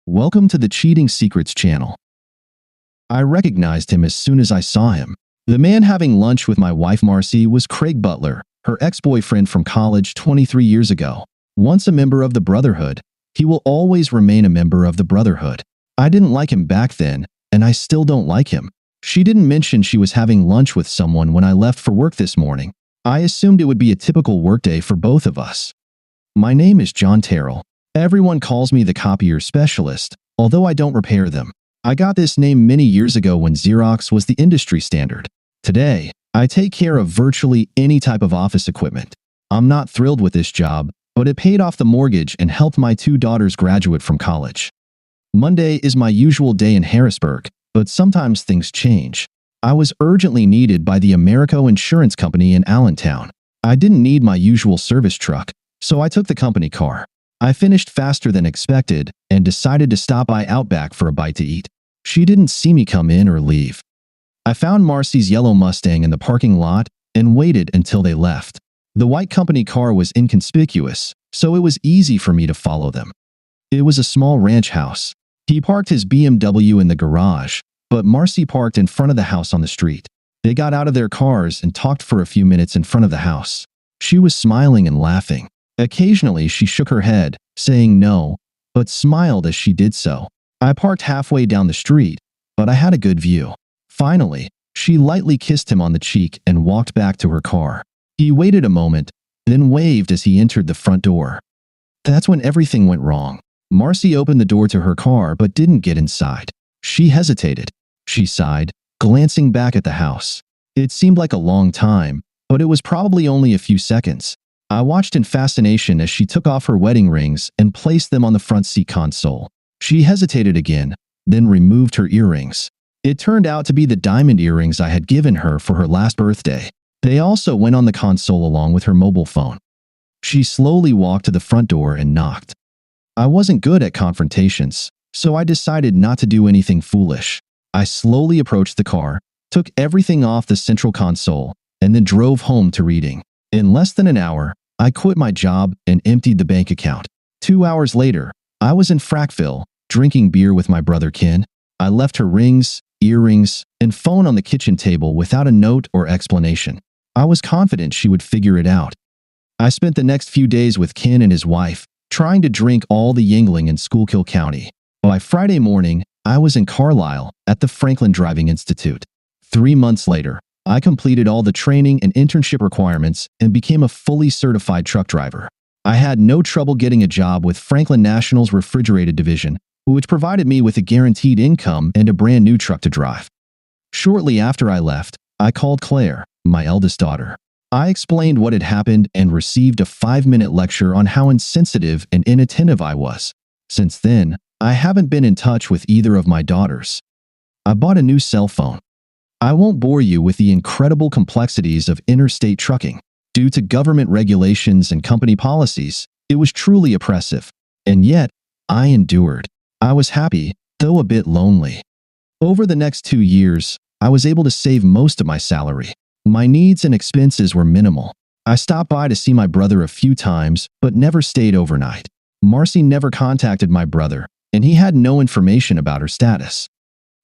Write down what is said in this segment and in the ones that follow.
Welcome to the Cheating Secrets channel. I recognized him as soon as I saw him. The man having lunch with my wife Marcy was Craig Butler, her ex-boyfriend from college 23 years ago. Once a member of the Brotherhood, he will always remain a member of the Brotherhood. I didn't like him back then, and I still don't like him. She didn't mention she was having lunch with someone when I left for work this morning. I assumed it would be a typical workday for both of us. My name is John Terrell. Everyone calls me the copier specialist, although I don't repair them. I got this name many years ago when Xerox was the industry standard. Today, I take care of virtually any type of office equipment. I'm not thrilled with this job, but it paid off the mortgage and helped my two daughters graduate from college. Monday is my usual day in Harrisburg, but sometimes things change. I was urgently needed by the Americo Insurance Company in Allentown. I didn't need my usual service truck, so I took the company car. I finished faster than expected and decided to stop by Outback for a bite to eat. She didn't see me come in or leave. I found Marcy's yellow Mustang in the parking lot and waited until they left. The white company car was inconspicuous, so it was easy for me to follow them. It was a small ranch house. He parked his BMW in the garage, but Marcy parked in front of the house on the street. They got out of their cars and talked for a few minutes in front of the house. She was smiling and laughing. Occasionally, she shook her head, saying no, but smiled as she did so. I parked halfway down the street, but I had a good view. Finally, she lightly kissed him on the cheek and walked back to her car. He waited a moment, then waved as he entered the front door. That's when everything went wrong. Marcy opened the door to her car but didn't get inside. She hesitated. She sighed, glancing back at the house. It seemed like a long time, but it was probably only a few seconds. I watched in fascination as she took off her wedding rings and placed them on the front seat console. She hesitated again, then removed her earrings. It turned out to be the diamond earrings I had given her for her last birthday. They also went on the console along with her mobile phone. She slowly walked to the front door and knocked. I wasn't good at confrontations, so I decided not to do anything foolish. I slowly approached the car, took everything off the central console, and then drove home to reading. In less than an hour, I quit my job and emptied the bank account. 2 hours later, I was in Frackville, drinking beer with my brother Ken. I left her rings, earrings, and phone on the kitchen table without a note or explanation. I was confident she would figure it out. I spent the next few days with Ken and his wife, trying to drink all the Yingling in Schuylkill County. By Friday morning, I was in Carlisle at the Franklin Driving Institute. 3 months later, I completed all the training and internship requirements and became a fully certified truck driver. I had no trouble getting a job with Franklin National's refrigerated division, which provided me with a guaranteed income and a brand new truck to drive. Shortly after I left, I called Claire, my eldest daughter. I explained what had happened and received a 5-minute lecture on how insensitive and inattentive I was. Since then, I haven't been in touch with either of my daughters. I bought a new cell phone. I won't bore you with the incredible complexities of interstate trucking. Due to government regulations and company policies, it was truly oppressive. And yet, I endured. I was happy, though a bit lonely. Over the next 2 years, I was able to save most of my salary. My needs and expenses were minimal. I stopped by to see my brother a few times, but never stayed overnight. Marcy never contacted my brother, and he had no information about her status.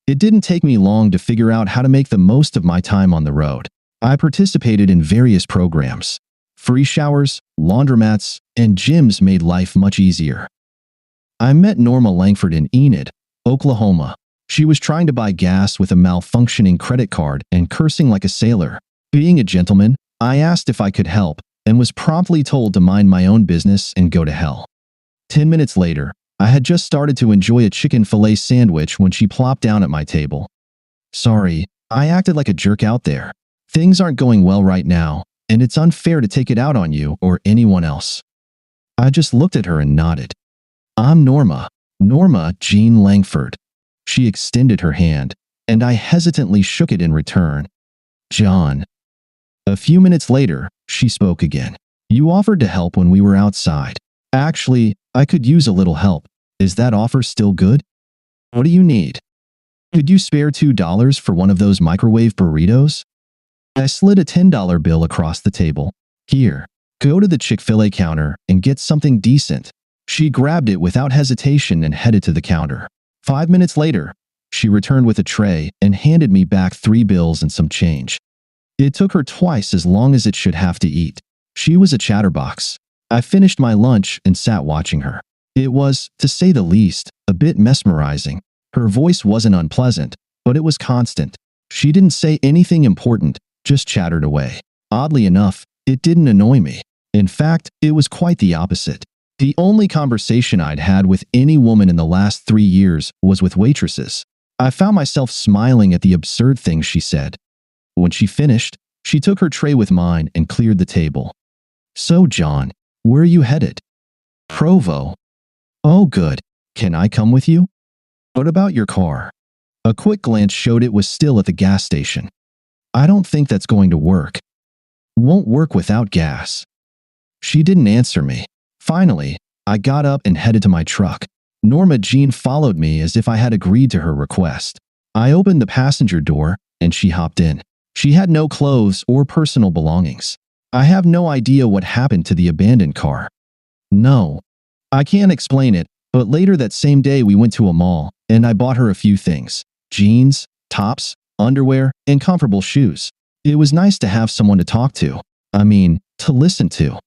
It didn't take me long to figure out how to make the most of my time on the road. I participated in various programs. Free showers, laundromats, and gyms made life much easier. I met Norma Langford in Enid, Oklahoma. She was trying to buy gas with a malfunctioning credit card and cursing like a sailor. Being a gentleman, I asked if I could help and was promptly told to mind my own business and go to hell. 10 minutes later, I had just started to enjoy a chicken fillet sandwich when she plopped down at my table. Sorry, I acted like a jerk out there. Things aren't going well right now, and it's unfair to take it out on you or anyone else. I just looked at her and nodded. I'm Norma Jean Langford. She extended her hand, and I hesitantly shook it in return. John. A few minutes later, she spoke again. You offered to help when we were outside. Actually, I could use a little help. Is that offer still good? What do you need? Could you spare $2 for one of those microwave burritos? I slid a $10 bill across the table. Here, go to the Chick-fil-A counter and get something decent. She grabbed it without hesitation and headed to the counter. 5 minutes later, she returned with a tray and handed me back 3 bills and some change. It took her twice as long as it should have to eat. She was a chatterbox. I finished my lunch and sat watching her. It was, to say the least, a bit mesmerizing. Her voice wasn't unpleasant, but it was constant. She didn't say anything important, just chattered away. Oddly enough, it didn't annoy me. In fact, it was quite the opposite. The only conversation I'd had with any woman in the last 3 years was with waitresses. I found myself smiling at the absurd things she said. When she finished, she took her tray with mine and cleared the table. "So, John, where are you headed?" "Provo." "Oh, good. Can I come with you?" "What about your car?" A quick glance showed it was still at the gas station. "I don't think that's going to work." "Won't work without gas." She didn't answer me. Finally, I got up and headed to my truck. Norma Jean followed me as if I had agreed to her request. I opened the passenger door, and she hopped in. She had no clothes or personal belongings. I have no idea what happened to the abandoned car. No, I can't explain it, but later that same day we went to a mall, and I bought her a few things: jeans, tops, underwear, and comfortable shoes. It was nice to have someone to talk to. To listen to.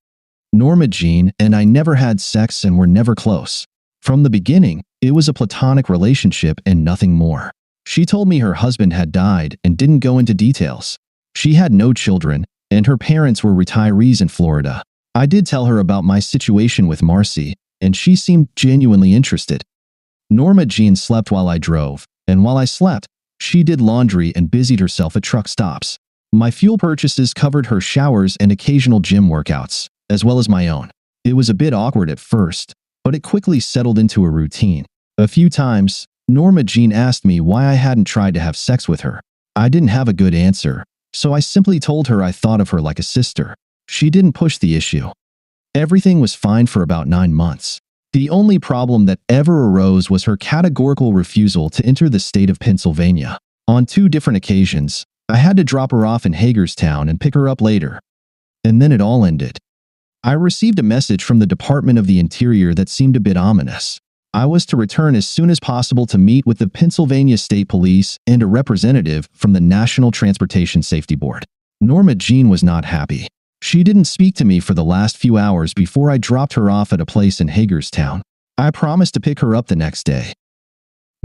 Norma Jean and I never had sex and were never close. From the beginning, it was a platonic relationship and nothing more. She told me her husband had died and didn't go into details. She had no children, and her parents were retirees in Florida. I did tell her about my situation with Marcy, and she seemed genuinely interested. Norma Jean slept while I drove, and while I slept, she did laundry and busied herself at truck stops. My fuel purchases covered her showers and occasional gym workouts, as well as my own. It was a bit awkward at first, but it quickly settled into a routine. A few times, Norma Jean asked me why I hadn't tried to have sex with her. I didn't have a good answer, so I simply told her I thought of her like a sister. She didn't push the issue. Everything was fine for about 9 months. The only problem that ever arose was her categorical refusal to enter the state of Pennsylvania. On 2 different occasions, I had to drop her off in Hagerstown and pick her up later. And then it all ended. I received a message from the Department of the Interior that seemed a bit ominous. I was to return as soon as possible to meet with the Pennsylvania State Police and a representative from the National Transportation Safety Board. Norma Jean was not happy. She didn't speak to me for the last few hours before I dropped her off at a place in Hagerstown. I promised to pick her up the next day.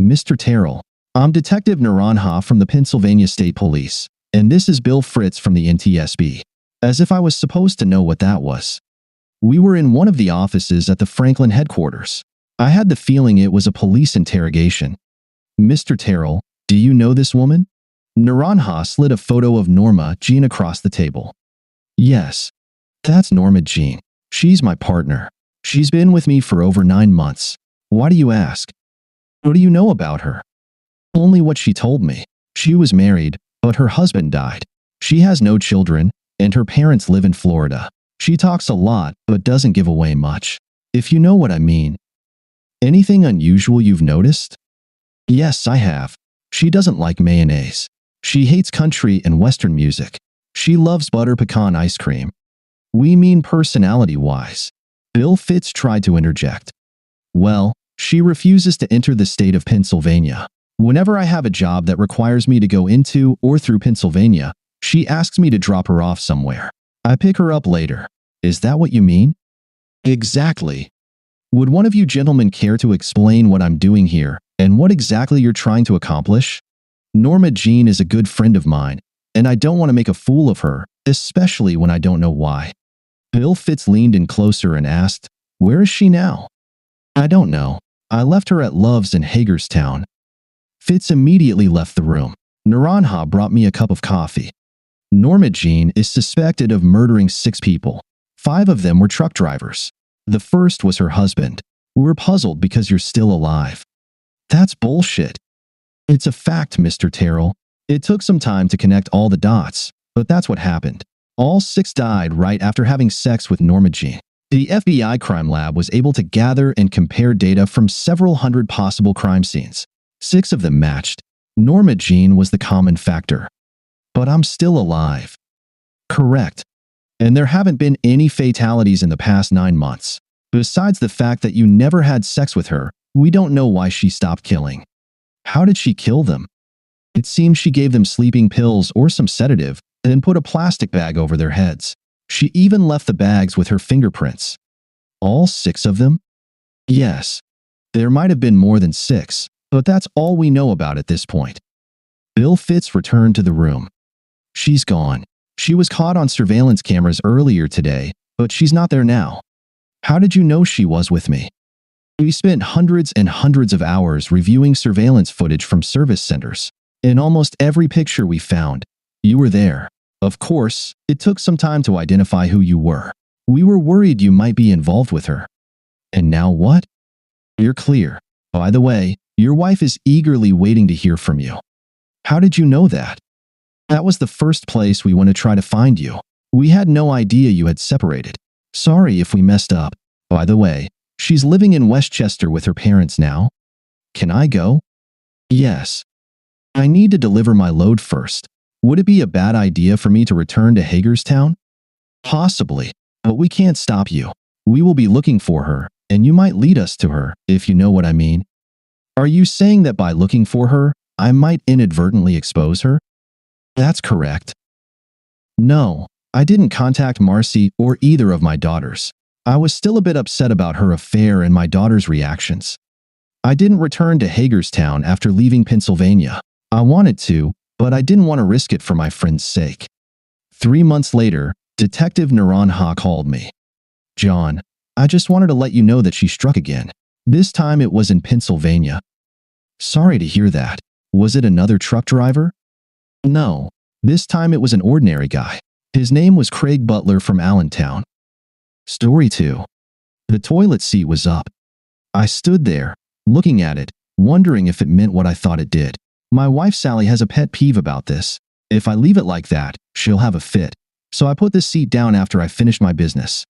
"Mr. Terrell, I'm Detective Naranha from the Pennsylvania State Police, and this is Bill Fritz from the NTSB." As if I was supposed to know what that was. We were in one of the offices at the Franklin headquarters. I had the feeling it was a police interrogation. "Mr. Terrell, do you know this woman?" Naranha slid a photo of Norma Jean across the table. "Yes, that's Norma Jean. She's my partner. She's been with me for over 9 months. Why do you ask?" "What do you know about her?" "Only what she told me. She was married, but her husband died. She has no children, and her parents live in Florida. She talks a lot, but doesn't give away much. If you know what I mean." "Anything unusual you've noticed?" "Yes, I have. She doesn't like mayonnaise. She hates country and Western music. She loves butter pecan ice cream." "We mean personality-wise." Bill Fitz tried to interject. "Well, she refuses to enter the state of Pennsylvania. Whenever I have a job that requires me to go into or through Pennsylvania, she asks me to drop her off somewhere. I pick her up later. Is that what you mean?" "Exactly. Would one of you gentlemen care to explain what I'm doing here and what exactly you're trying to accomplish? Norma Jean is a good friend of mine, and I don't want to make a fool of her, especially when I don't know why." Bill Fitz leaned in closer and asked, "Where is she now?" "I don't know. I left her at Love's in Hagerstown." Fitz immediately left the room. Naranha brought me a cup of coffee. Norma Jean is suspected of murdering 6 people. 5 of them were truck drivers. The first was her husband. "We're puzzled because you're still alive." "That's bullshit." "It's a fact, Mr. Terrell. It took some time to connect all the dots, but that's what happened. All 6 died right after having sex with Norma Jean. The FBI crime lab was able to gather and compare data from several hundred possible crime scenes. 6 of them matched. Norma Jean was the common factor. But I'm still alive." "Correct. And there haven't been any fatalities in the past 9 months." Besides the fact that you never had sex with her, we don't know why she stopped killing. How did she kill them? It seems she gave them sleeping pills or some sedative, and then put a plastic bag over their heads. She even left the bags with her fingerprints. All 6 of them? Yes. There might have been more than 6, but that's all we know about at this point. Bill Fitz returned to the room. She's gone. She was caught on surveillance cameras earlier today, but she's not there now. How did you know she was with me? We spent hundreds and hundreds of hours reviewing surveillance footage from service centers. In almost every picture we found, you were there. Of course, it took some time to identify who you were. We were worried you might be involved with her. And now what? You're clear. By the way, your wife is eagerly waiting to hear from you. How did you know that? That was the first place we want to try to find you. We had no idea you had separated. Sorry if we messed up. By the way, she's living in Westchester with her parents now. Can I go? Yes. I need to deliver my load first. Would it be a bad idea for me to return to Hagerstown? Possibly, but we can't stop you. We will be looking for her, and you might lead us to her, if you know what I mean. Are you saying that by looking for her, I might inadvertently expose her? That's correct. No, I didn't contact Marcy or either of my daughters. I was still a bit upset about her affair and my daughter's reactions. I didn't return to Hagerstown after leaving Pennsylvania. I wanted to, but I didn't want to risk it for my friend's sake. 3 months later, Detective Naranha called me. John, I just wanted to let you know that she struck again. This time it was in Pennsylvania. Sorry to hear that. Was it another truck driver? No, this time it was an ordinary guy. His name was Craig Butler from Allentown. Story 2. The toilet seat was up. I stood there, looking at it, wondering if it meant what I thought it did. My wife Sally has a pet peeve about this. If I leave it like that, she'll have a fit. So I put the seat down after I finished my business.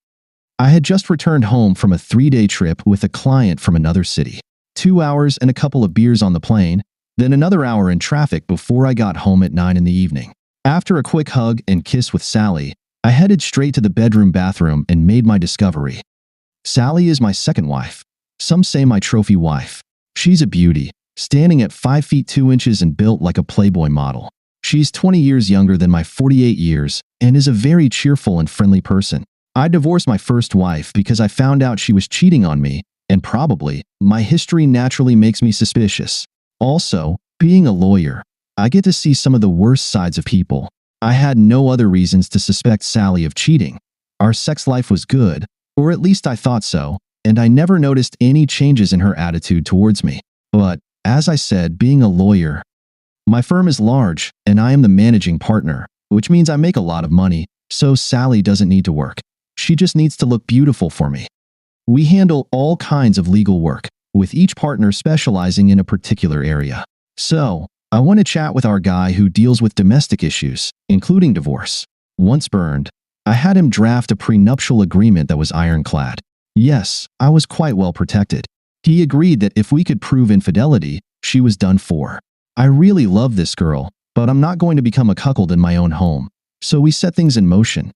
I had just returned home from a 3-day trip with a client from another city. 2 hours and a couple of beers on the plane, then another hour in traffic before I got home at 9 in the evening. After a quick hug and kiss with Sally, I headed straight to the bathroom and made my discovery. Sally is my second wife. Some say my trophy wife. She's a beauty, standing at 5 feet 2 inches and built like a Playboy model. She's 20 years younger than my 48 years and is a very cheerful and friendly person. I divorced my first wife because I found out she was cheating on me, and probably, my history naturally makes me suspicious. Also, being a lawyer, I get to see some of the worst sides of people. I had no other reasons to suspect Sally of cheating. Our sex life was good, or at least I thought so, and I never noticed any changes in her attitude towards me. But, as I said, being a lawyer, my firm is large, and I am the managing partner, which means I make a lot of money, so Sally doesn't need to work. She just needs to look beautiful for me. We handle all kinds of legal work, with each partner specializing in a particular area. So, I want to chat with our guy who deals with domestic issues, including divorce. Once burned, I had him draft a prenuptial agreement that was ironclad. Yes, I was quite well protected. He agreed that if we could prove infidelity, she was done for. I really love this girl, but I'm not going to become a cuckold in my own home. So we set things in motion.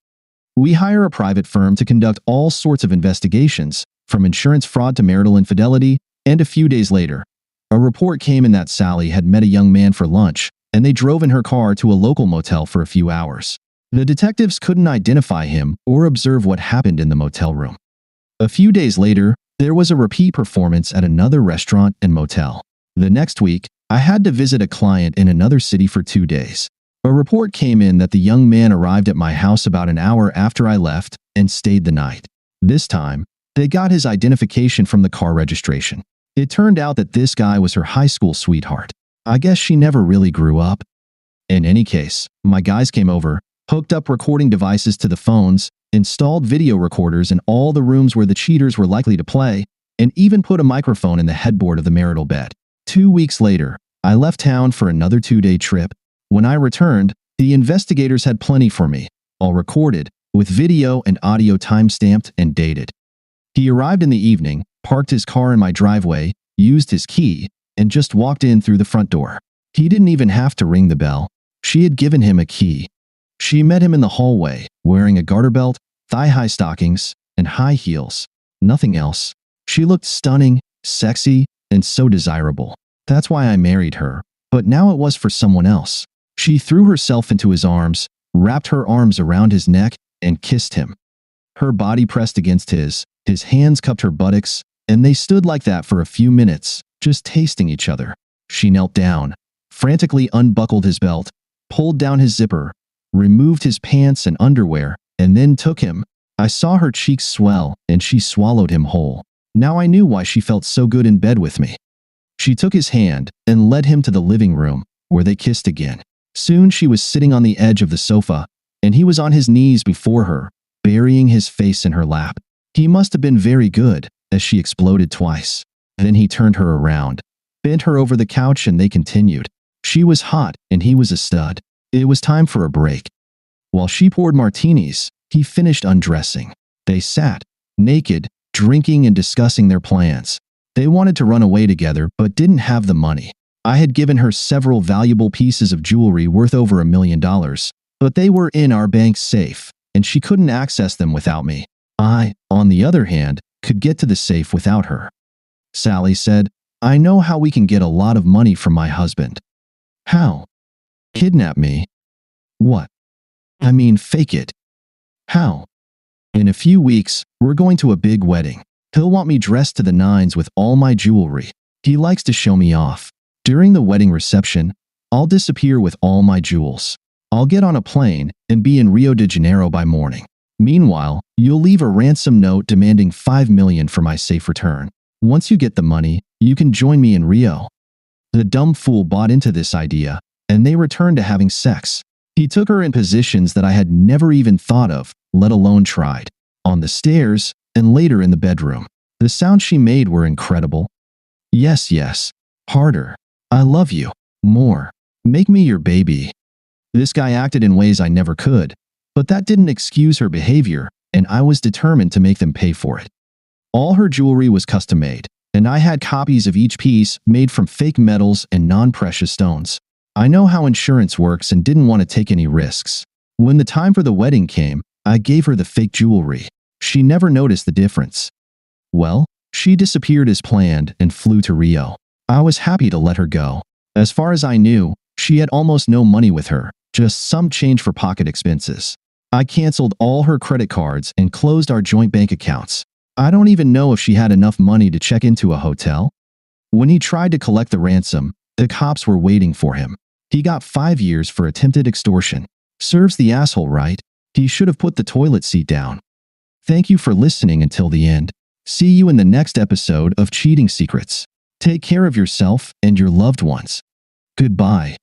We hire a private firm to conduct all sorts of investigations, from insurance fraud to marital infidelity, and a few days later, a report came in that Sally had met a young man for lunch, and they drove in her car to a local motel for a few hours. The detectives couldn't identify him or observe what happened in the motel room. A few days later, there was a repeat performance at another restaurant and motel. The next week, I had to visit a client in another city for 2 days. A report came in that the young man arrived at my house about an hour after I left and stayed the night. This time, they got his identification from the car registration. It turned out that this guy was her high school sweetheart. I guess she never really grew up. In any case, my guys came over, hooked up recording devices to the phones, installed video recorders in all the rooms where the cheaters were likely to play, and even put a microphone in the headboard of the marital bed. 2 weeks later, I left town for another 2-day trip. When I returned, the investigators had plenty for me, all recorded, with video and audio time-stamped and dated. He arrived in the evening, parked his car in my driveway, used his key, and just walked in through the front door. He didn't even have to ring the bell. She had given him a key. She met him in the hallway, wearing a garter belt, thigh-high stockings, and high heels. nothing else. She looked stunning, sexy, and so desirable. That's why I married her. But now it was for someone else. She threw herself into his arms, wrapped her arms around his neck, and kissed him. Her body pressed against his hands cupped her buttocks, and they stood like that for a few minutes, just tasting each other. She knelt down, frantically unbuckled his belt, pulled down his zipper, removed his pants and underwear, and then took him. I saw her cheeks swell, and she swallowed him whole. Now I knew why she felt so good in bed with me. She took his hand and led him to the living room, where they kissed again. Soon she was sitting on the edge of the sofa, and he was on his knees before her, burying his face in her lap. He must have been very good, as she exploded twice. Then he turned her around, bent her over the couch, and they continued. She was hot, and he was a stud. It was time for a break. While she poured martinis, he finished undressing. They sat, naked, drinking and discussing their plans. They wanted to run away together, but didn't have the money. I had given her several valuable pieces of jewelry worth over $1 million, but they were in our bank's safe, and she couldn't access them without me. I, on the other hand, could get to the safe without her. Sally said, "I know how we can get a lot of money from my husband." "How?" "Kidnap me." "What?" "I mean, fake it." "How?" "In a few weeks, we're going to a big wedding. He'll want me dressed to the nines with all my jewelry. He likes to show me off. During the wedding reception, I'll disappear with all my jewels. I'll get on a plane and be in Rio de Janeiro by morning. Meanwhile, you'll leave a ransom note demanding $5 million for my safe return. Once you get the money, you can join me in Rio." The dumb fool bought into this idea, and they returned to having sex. He took her in positions that I had never even thought of, let alone tried. On the stairs, and later in the bedroom. The sounds she made were incredible. "Yes, yes. Harder. I love you. More. Make me your baby." This guy acted in ways I never could, but that didn't excuse her behavior, and I was determined to make them pay for it. All her jewelry was custom-made, and I had copies of each piece made from fake metals and non-precious stones. I know how insurance works and didn't want to take any risks. When the time for the wedding came, I gave her the fake jewelry. She never noticed the difference. Well, she disappeared as planned and flew to Rio. I was happy to let her go. As far as I knew, she had almost no money with her, just some change for pocket expenses. I canceled all her credit cards and closed our joint bank accounts. I don't even know if she had enough money to check into a hotel. When he tried to collect the ransom, the cops were waiting for him. He got 5 years for attempted extortion. Serves the asshole right. He should have put the toilet seat down. Thank you for listening until the end. See you in the next episode of Cheating Secrets. Take care of yourself and your loved ones. Goodbye.